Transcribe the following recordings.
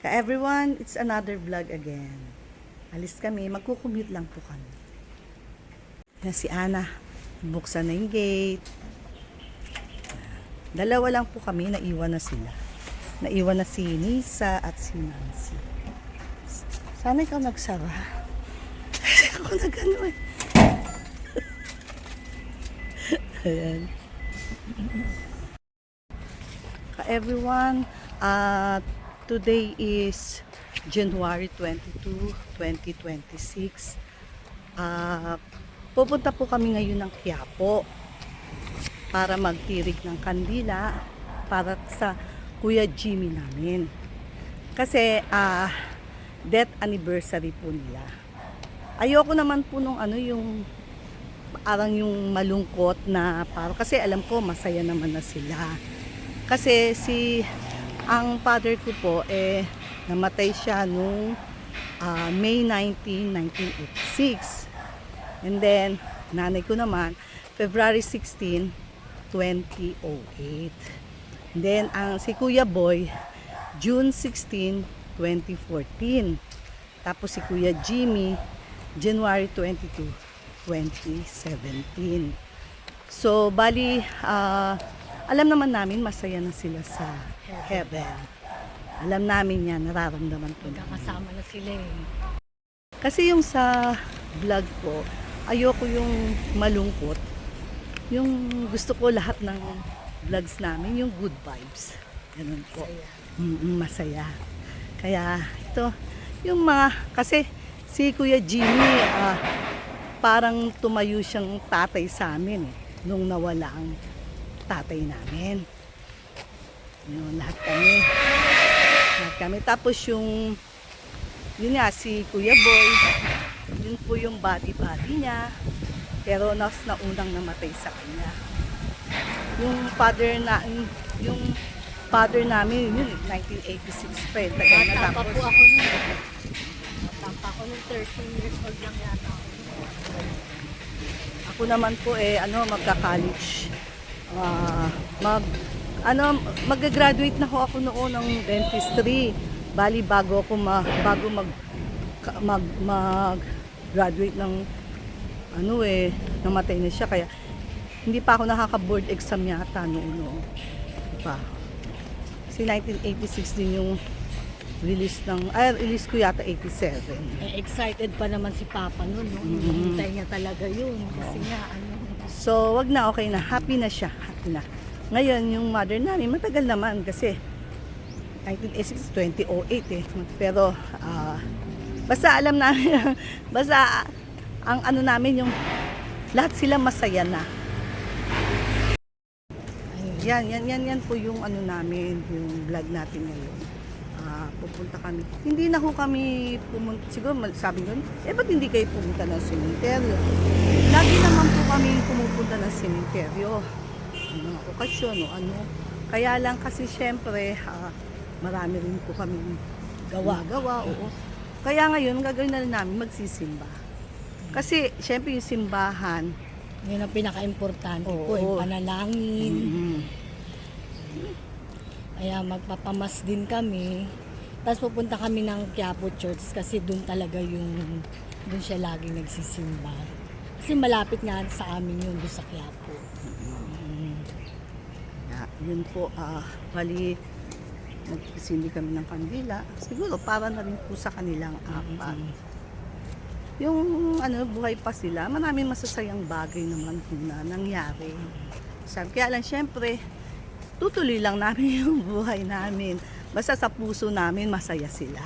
Everyone, it's another vlog again. Alis kami, magkukumute lang po kami. Yan si Ana, buksan na yung gate. Dalawa lang po kami, naiwan na sila. Naiwan na si Nisa at si Nancy. Sana ikaw nagsara. Kasi ako nagano eh. Ayan. Everyone, today is January 22, 2026. Pupunta po kami ngayon ng Quiapo para magtirik ng kandila para sa Kuya Jimmy namin. Kasi death anniversary po nila. Ayoko naman po nung yung parang yung malungkot na parang kasi alam ko masaya naman na sila. Kasi ang father ko po namatay siya nung May 19, 1986. And then nanay ko naman February 16, 2008. And then si Kuya Boy June 16, 2014. Tapos si Kuya Jimmy January 22, 2017. So bali alam naman namin masaya na sila sa heaven. Alam namin yan, nararamdaman ko. Magkakasama na sila eh. Kasi yung sa vlog ko, ayoko yung malungkot. Yung gusto ko lahat ng vlogs namin, yung good vibes. Ganun po. Masaya. Kaya ito, yung kasi si Kuya Jimmy, parang tumayo siyang tatay sa amin nung nawala ang tatay namin. Yun, lahat kami. Tapos yun nga, si Kuya Boy, yun po yung body niya. Pero naunang namatay sa kanya. Yung father namin, yun, 1986 pa eh. Tagal na Bata pa tapos. po ako nun. Bata pa ako nun, 13 years old lang yata ako. Ako naman po magka-college. Mag-graduate na ako noon ng dentistry. Bali bago mag-graduate ng namatay na siya, kaya hindi pa ako nakaka-board exam yata noon pa. Kasi 1986 din yung release ko yata 87. Excited pa naman si Papa nun, no? Hintay niya talaga yun. Kasi nga, So, wag na, okay na. Happy na siya. Happy na. Ngayon, yung mother namin, matagal naman kasi 1986, 2008 eh. Pero, basta alam namin, basta ang namin yung lahat sila masaya na. Yan po yung namin, yung vlog natin ngayon. Pupunta kami. Hindi na ho kami pumunta. Siguro sabi ko, ba't hindi kayo pumunta ng sementeryo? Lagi naman po kami pumupunta ng sementeryo. Mga okasyon o ano. Kaya lang kasi syempre, marami rin po kami gawa. Oo. Kaya ngayon, gagawin na rin namin magsisimba. Kasi syempre yung simbahan, yun ang pinaka-importante po, oo, yung panalangin. Mm-hmm. Kaya magpapamas din kami. Tapos pupunta kami ng Quiapo Church kasi doon talaga doon siya laging nagsisimba. Kasi malapit nga sa amin yun doon sa Quiapo. Yun po, bali nagsindi kami ng kandila. Siguro para na rin po sa kanilang apat. Yung buhay pa sila, maraming masasayang bagay naman po na nangyari. Kaya lang syempre, tutuloy lang namin yung buhay namin. Basta sa puso namin, masaya sila.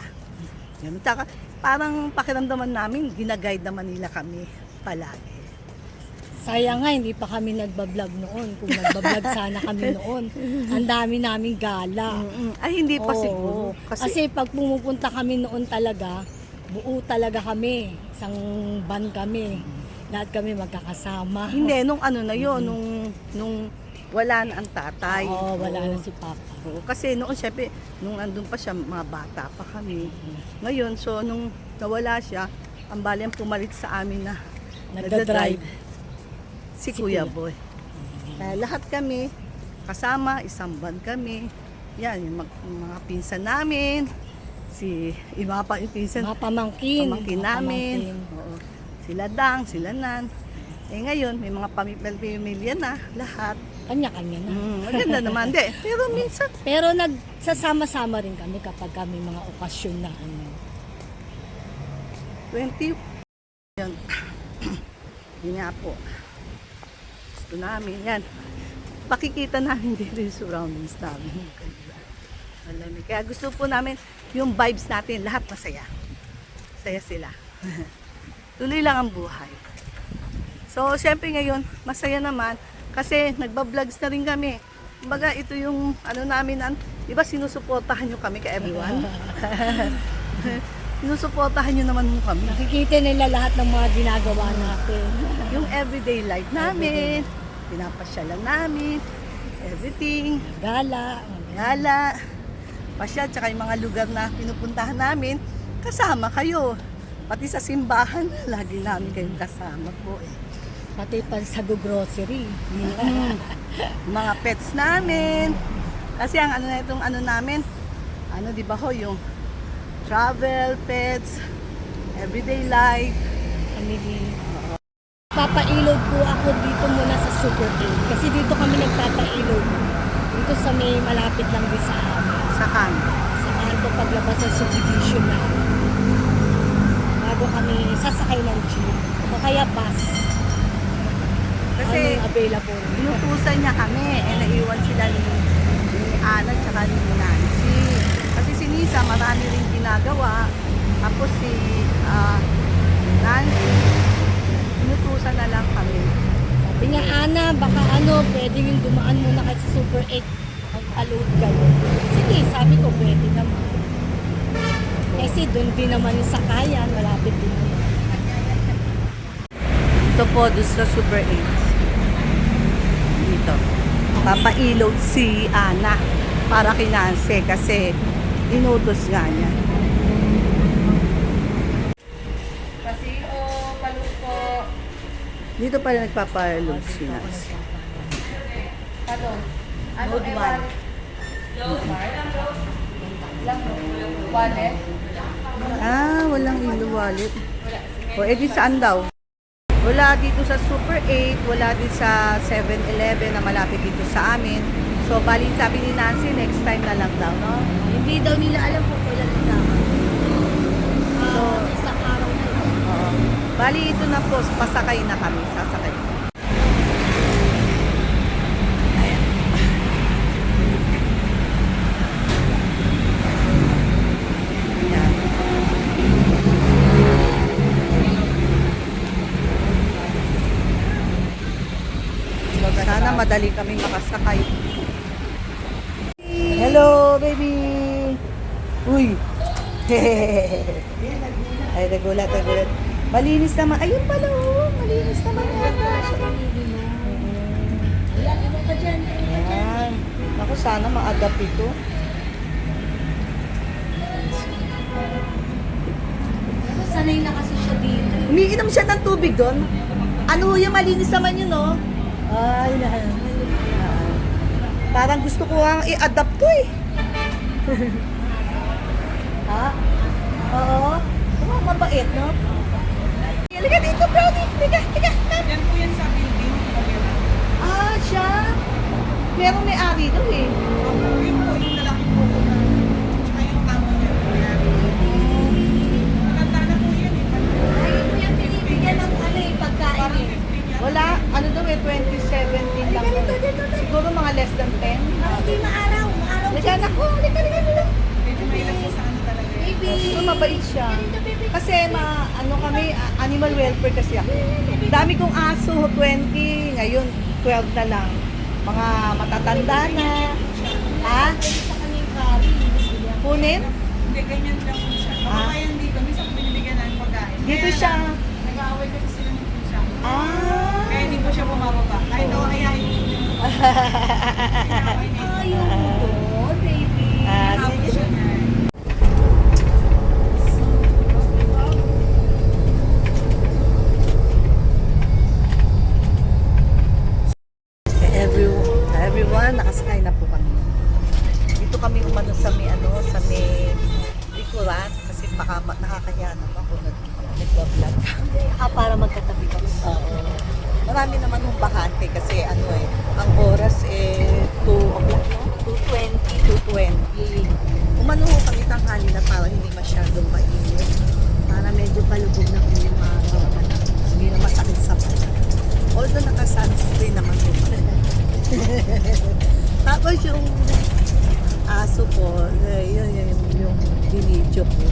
Yan. Parang pakiramdaman namin, ginaguide naman nila kami palagi. Sayang nga, hindi pa kami nagbablog noon. Kung nagbablog sana kami noon, ang dami naming gala. Ay, hindi pa siguro. Kasi pag pumupunta kami noon talaga, buo talaga kami. Isang van kami. Lahat kami magkakasama. Hindi, nung nung wala na ang tatay. Oo, wala na si Papa. Oo, kasi noon syempre, nung andun pa siya, mga bata pa kami. Ngayon, so nung nawala siya, ang bali ang pumalit sa amin na nagda-drive. Si Kuya Boy. Kaya lahat kami, kasama, isang van kami. Yan, yung mga pinsan namin, yung mga pinsan, Mga pamangkin. pamangkin mga namin. pamangkin. Oo. Sila Dang, sila Nan. Eh ngayon, may mga pamilya na, lahat. Kanya-kanya na. Maganda naman, di. Pero minsan, Pero nagsasama-sama rin kami kapag kami mga okasyon na ano. 20. Yan. Yun nga po. Gusto namin. Yan. Pakikita namin dito yung surroundings namin. Ganda. Malamig. Kaya gusto po namin yung vibes natin. Lahat masaya. Masaya sila. Tuloy lang ang buhay. So, syempre ngayon, masaya naman. Kasi nagba-vlogs na rin kami. Kumbaga, ito yung ano namin. Diba sinusuportahan nyo kami ka everyone? Sinusuportahan nyo naman mo kami. Nakikita nila lahat ng mga ginagawa natin. Yung everyday life namin, pinapasyalan namin, everything, Gala. gala, pasyal, tsaka yung mga lugar na pinupuntahan namin, kasama kayo. Pati sa simbahan, lagi namin kayong kasama po eh. Pati pa sa grocery. Mga pets namin. Kasi ang ano na itong ano namin, ano di ba ho, yung travel, pets, everyday life. Family. Papailog po ako dito muna sa Super 8. Kasi dito kami nagpapailog. Dito sa may malapit lang din sa amin. Sa kan. Sa kanto paglabas sa subdivision na. Bago kami sasakay ng jeep. O kaya bus. Kasi Ano yung available? inutusan niya kami, eh naiwan sila ni Ana at saka ni Nancy. Kasi si Nisa marami rin ginagawa. Tapos si Nancy, inutusan na lang kami. Sabi niya, Ana, baka pwede yung dumaan muna kayo sa Super 8. Mag-alod kayo. Sige, sabi ko, pwede naman. Kasi doon din naman yung sakayan, malapit din naman. Ito po, doon sa Super 8. Dito. Papailog si Ana para kay Nancy kasi inutos nga niya. Pasio, palupo. Dito pala nagpapailog si Nancy. Ano? Load one. Wallet? Walang ilo wallet. O, edi saan daw? Wala dito sa Super 8, wala din sa 7-Eleven na malapit dito sa amin. So, bali sabi ni Nancy, next time na lang daw, no? Hindi daw nila alam kung kailan ang dapat. So, isang araw na lang. Oo. Bali ito na po, pasakay na kami, sasakay. Ayan. Ayan. Sana madali kami makasakay. Hello, baby! Uy! Ay, nagulat. Malinis naman. Ayun pala, oh. Malinis naman yata. Ayan, iba ka dyan. Ayan. Naku, sana ma-adapt ito. Sanay na kasi siya dito. Umiinom siya ng tubig doon. Ano yung malinis naman yun, no? Ay, parang gusto ko ang i-adapt to eh. Ha? Oo. Mabait, no? Halika dito, Brownie. Halika. Yan po yan sa building. Siya. Merong may-ari daw eh. Yun po yung lalaki po ko na. Tsaka yung amo niya. Yan. Maganda na po yan eh. Ay, mo yung binibigyan ng pagkain Parang eh. 15 yan. Wala, ano daw eh, 2017 lang. Siguro mga less than 10. Hindi maaraw. Maaraw. Halika, naku. Halika. Medyo may lang po sa ano talaga. Baby. So, mabait siya. Kasi ano kami, animal welfare kasi ako. Dami kong aso, 20. Ngayon, 12 na lang. Mga matatanda na. Ha? Sa kanyang kari. Kunin? Hindi, ganyan lang po siya. Mamamayan dito. Minsan binibigyan namin pagkain. Dito Kaya siya. lang, nag-aaway kasi sila ng pusa. Kaya Ah. hindi po siya bumababa. Kahit ako ayahin po niya. Ayaw mo doon, baby. Ako Sige. siya niyan. Everyone, nakasakay na po kami. Dito kami umano sa may likuran kasi baka nakakahiya naman kung nag-vlog. Para magkatabi kami. Oo. Marami naman yung bakante kasi ang oras 2 o'clock, no? 2:20. 2:20. Umano ho kami tanghali na para hindi masyadong mainit. Para medyo palubog na po yung araw. Hindi na masakit sa mata. Although naka-sunscreen naman po kami. Tapos yung aso ko, yung binidyo ko.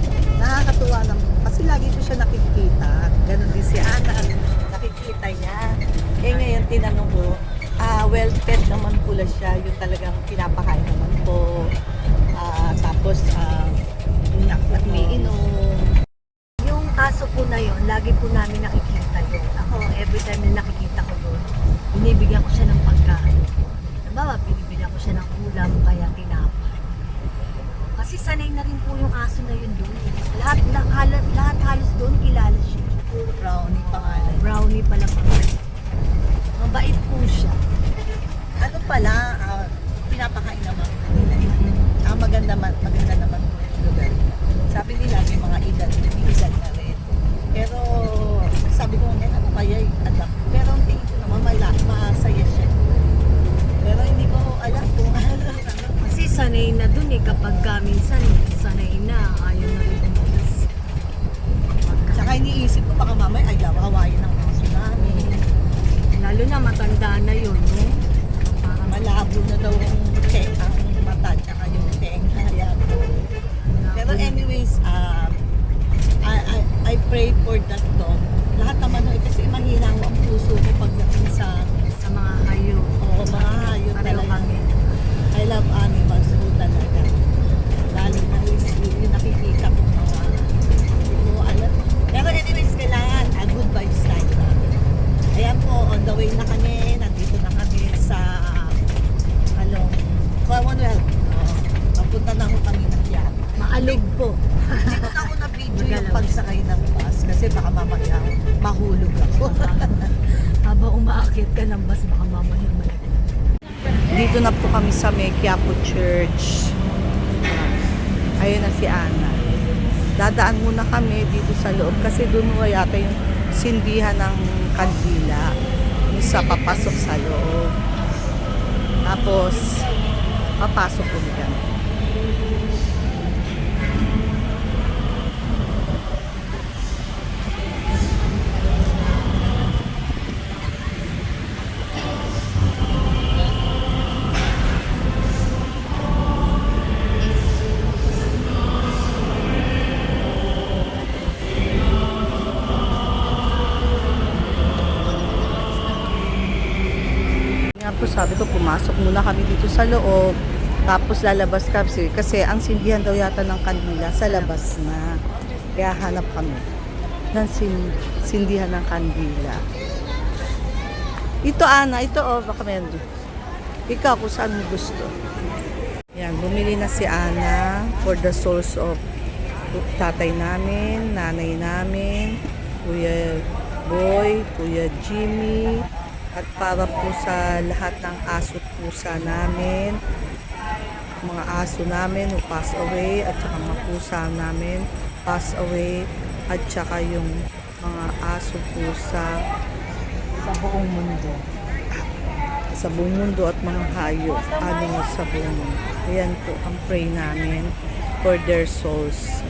Nakakatuwa naman. Kasi lagi ko siya nakikita. Ganon din si Ana. Nakikita niya. Eh ngayon tinanong ko, well fed naman pula siya. Yung talagang pinapakain naman po. Tapos, umiinom. Yung aso po na yon, lagi po namin nakikita yun. Ako, every time na nakikita ko yun, binibigyan ko siya ng pagkain. Diba, binibigyan ko siya ng ulam, kaya tinapay. Kasi sanay na rin po yung aso na yun doon. Lahat halos doon kilala siya. Brownie pangalan. Brownie pala pangalan. Mabait po siya. Ano pala, pinapakain naman nila. Maganda naman po yung lugar. Sabi nila may mga edad na rin. Pero sabi ko ngayon, ano kaya yung anak? Pero ang tingin ko naman masaya siya. Pero hindi ko alam kung ano. Kasi sanay na dun kapag minsan sanay na, ayaw na rin umalis. Tsaka iniisip ko baka mamaya ay hawain ng aso namin. Lalo na matanda na yun, no? Parang Malabo na daw ang mata tsaka yung tenga. Yan. Pero anyways, I pray for that dog. Lahat naman kasi mahina ko ang puso ko pagdating sa mga hayop. mga hayop Pareho talaga. kami. I love animals po talaga. Lalo na yung nakikita ko mga alam. Pero anyways, kailangan good vibes tayo namin. Ayan po, on the way na kami. Nandito na kami sa Commonwealth. Papunta na ako kami ng Quiapo. Maalog po. Dito na ako na video yung pagsakay ng bus kasi baka mamaya mahulog ako. Habang umaakit ka ng bus, baka mamaya malaglag. Dito na po kami sa may Quiapo Church. Ayun na si Ana. Dadaan muna kami dito sa loob kasi doon mo yata yung sindihan ng kandila. Yung sa papasok sa loob. Tapos, papasok ulit kami. Nga po sabi ko, pumasok muna kami dito sa loob. Tapos lalabas kami kasi ang sindihan daw yata ng kandila sa labas na. Kaya hanap kami ng sindihan ng kandila. Ito Ana, ito baka meron. Ikaw kung saan mo gusto. Yan, bumili na si Ana for the souls of tatay namin, nanay namin, Kuya Boy, Kuya Jimmy, at para po sa lahat ng aso at pusa namin, mga aso namin who pass away, at saka mga pusa namin pass away, at saka yung mga aso pusa Sa buong mundo. sa buong mundo at mga hayop sa buong mundo. Ayan po ang pray namin for their souls.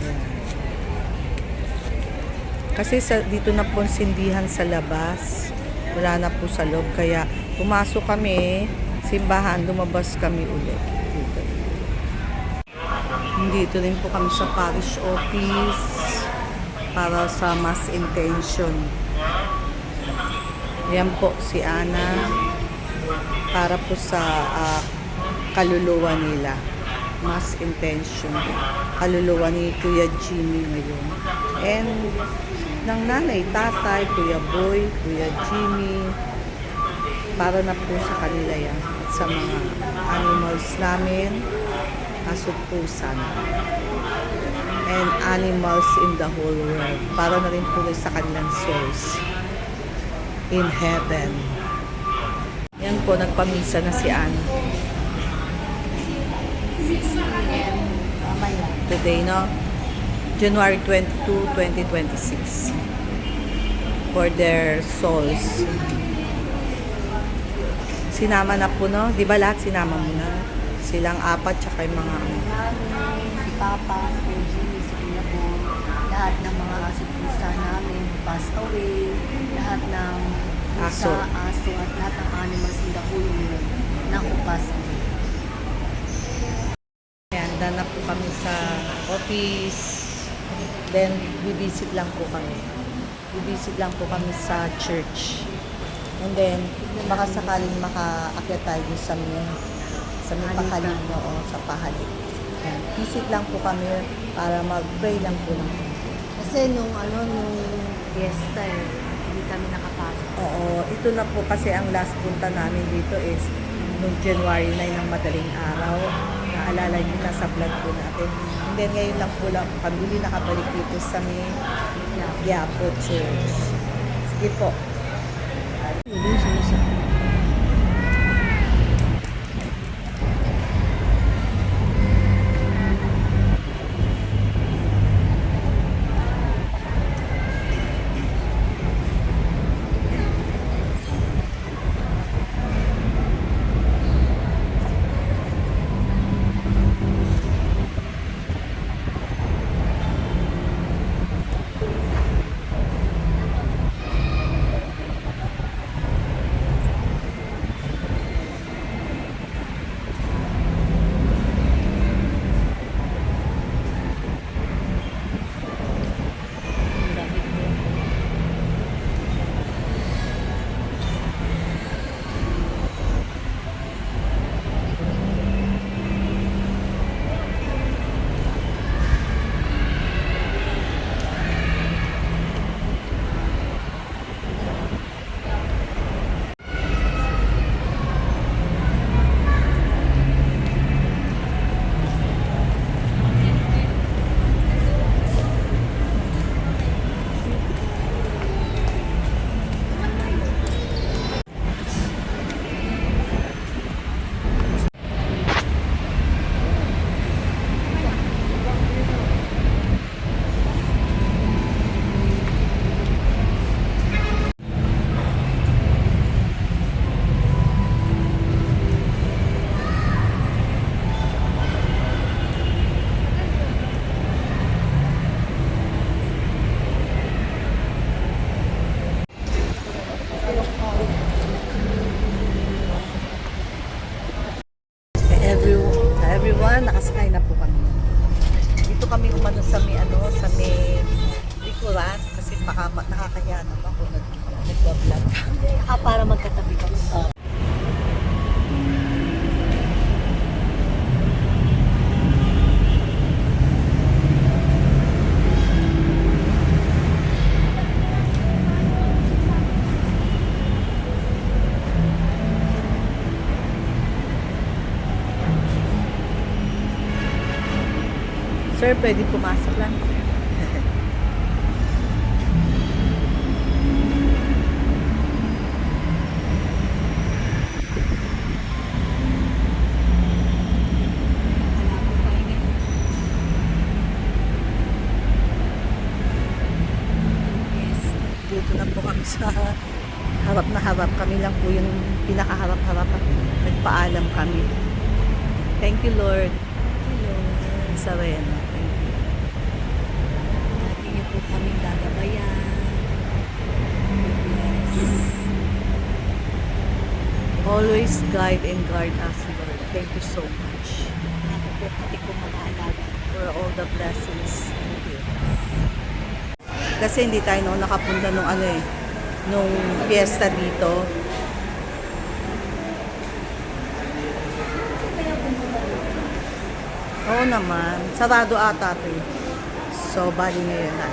Ayan. Kasi dito na po ang sindihan sa labas. Wala na po sa loob. Kaya pumasok kami, simbahan, lumabas kami ulit. Dito. Dito rin po kami sa parish office para sa mass intention. Yan po si Ana para po sa kaluluwa nila. Mass intention. Kaluluwa ni Kuya Jimmy ngayon. And ng nanay, tatay, Kuya Boy, Kuya Jimmy. Para na po sa kanila yan. At sa mga animals namin, aso pusa namin. And animals in the whole world. Para na rin po sa kanilang souls in heaven. Yan po, nagpamisa na si Ana. 6 p.m. Mamaya birthday, no? January 22, 2026. For their souls. Sinama na po, no? Di ba lahat sinama mo na? Silang apat, tsaka yung mga ano. Namin, si Papa, si Benji, si Kuya Bon, lahat ng mga aso-pusa namin passed away, lahat ng Aso. aso at lahat ng animals in the whole world nakupas away. Ayan, daan na po kami sa office. Then, bibisit lang po kami. Bibisit lang po kami sa church. And then, baka sakaling makaakyat tayo dun sa may pahaling, o sa pahaling. Ayan, visit lang po kami para mag-pray lang po lang. Kasi nung fiesta hindi kami nakapasok. Oo, ito na po kasi ang last punta namin dito is noong January 9 ng madaling araw. Naalala niyo, nasa vlog po natin. And then ngayon lang po lang kami uli nakabalik dito sa may Quiapo Church. Sige po. Yung sinisakit. Everyone, nakasakay na po kami. Dito kami umano sa may likuran kasi baka nakakahiya naman kung nag-vlog. Para magkatabi kami. Sir, pwede pumasok lang. Dito na po kami sa harap na harap. Kami lang po yung pinakaharap-harap at nagpaalam kami. Thank you, Lord. Sa Reno. Thank you. Lagi niyo po kaming gagabayan. Bless. Always guide and guard us, Lord. Thank you so much Ako po pati ko mag-aalaga. for all the blessings. Thank you. Kasi hindi tayo noon nakapunta nung fiesta dito. Oo naman. Sarado ata ito eh. So, bali ngayon na.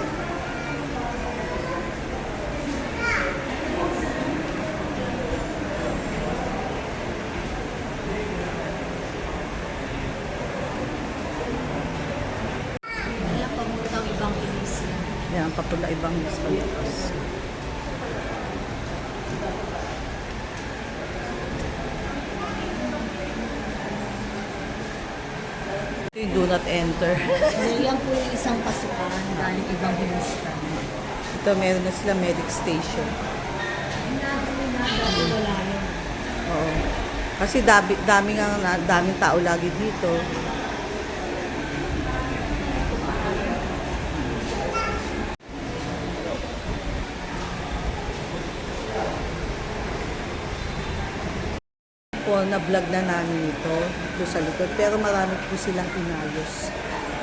Wala pa mo tang ibang inis. Yan, papunta ibang Yung do not enter. Yan po yung isang pasukan galing ibang hilista. Ito, meron na sila medic station. Dati wala yun. Oo. Kasi daming tao lagi dito. Po, na-vlog na namin ito sa likod. Pero marami po silang inayos.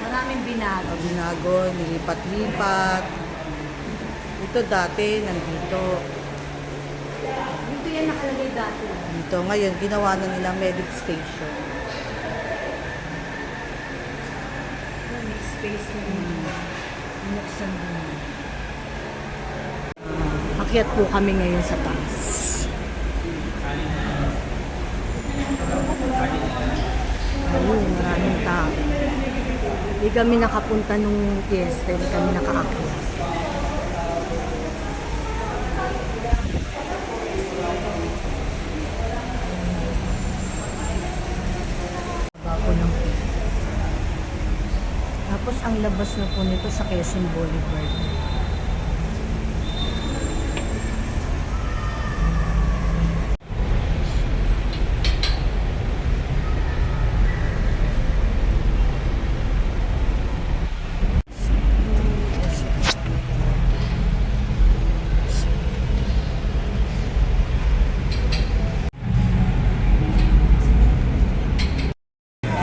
Maraming binago. Binago, nilipat-lipat. Ito dati, nandito. Dito yan nakalagay dati. Dito, ngayon, ginawa na nila medic station. May space na binuksan din. Akyat po kami ngayon sa taas. Ayun, maraming tao. Hindi kami nakapunta nung fiesta, hindi kami nakaakyat. Bago ng Tapos ang labas na po nito sa Quezon Boulevard.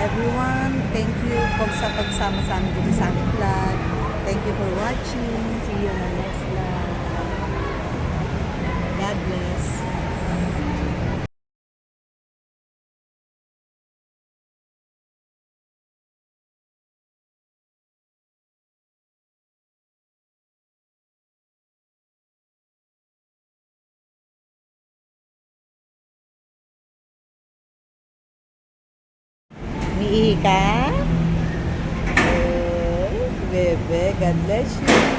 Everyone, thank you sa pagsama sa amin dito sa aming vlog. Thank you for watching. See you on the next vlog. God bless. Umiihi ka? Oh, bebe, God bless you.